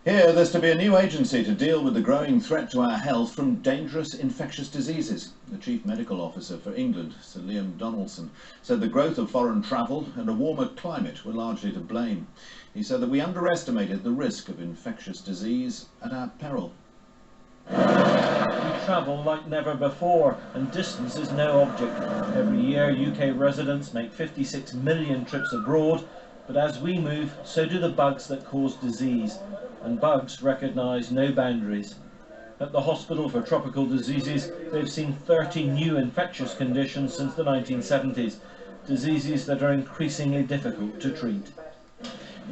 Here, there's to be a new agency to deal with the growing threat to our health from dangerous infectious diseases. The Chief Medical Officer for England, Sir Liam Donaldson, said the growth of foreign travel and a warmer climate were largely to blame. He said that we underestimated the risk of infectious disease at our peril. We travel like never before, and distance is no object. Every year, UK residents make 56 million trips abroad, but as we move, so do the bugs that cause disease. And bugs recognise no boundaries. At the Hospital for Tropical Diseases, they've seen 30 new infectious conditions since the 1970s, diseases that are increasingly difficult to treat.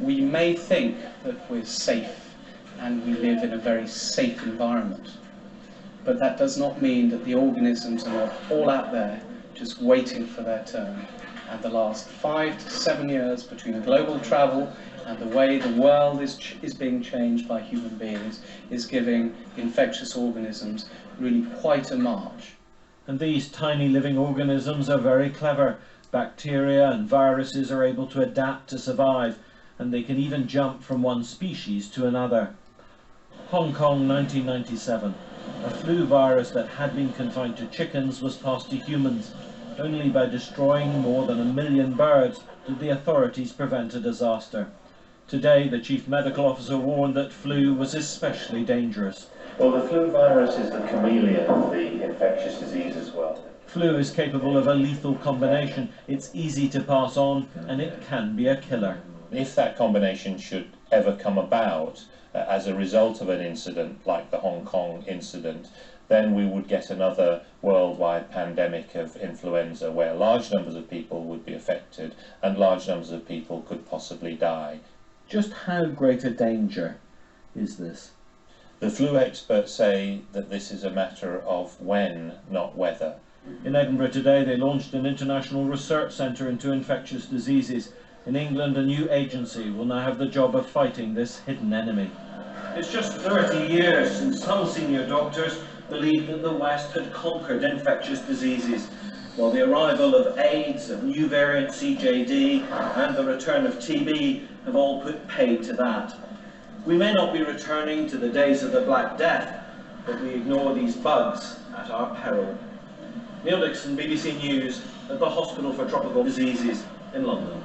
We may think that we're safe and we live in a very safe environment, but that does not mean that the organisms are not all out there just waiting for their turn. And the last 5 to 7 years between global travel and the way the world is being changed by human beings is giving infectious organisms really quite a march. And these tiny living organisms are very clever. Bacteria and viruses are able to adapt to survive, and they can even jump from one species to another. Hong Kong, 1997. A flu virus that had been confined to chickens was passed to humans. Only by destroying more than 1 million birds did the authorities prevent a disaster. Today, the Chief Medical Officer warned that flu was especially dangerous. Well, the flu virus is the chameleon of the infectious disease as well. Flu is capable of a lethal combination. It's easy to pass on, and it can be a killer. If that combination should ever come about as a result of an incident like the Hong Kong incident, then we would get another worldwide pandemic of influenza where large numbers of people would be affected and large numbers of people could possibly die. Just how great a danger is this? The flu experts say that this is a matter of when, not whether. In Edinburgh today, they launched an international research centre into infectious diseases. In England, a new agency will now have the job of fighting this hidden enemy. It's just 30 years since some senior doctors believed that the West had conquered infectious diseases, while the arrival of AIDS, of new variant CJD, and the return of TB have all put paid to that. We may not be returning to the days of the Black Death, but we ignore these bugs at our peril. Neil Dixon, BBC News, at the Hospital for Tropical Diseases in London.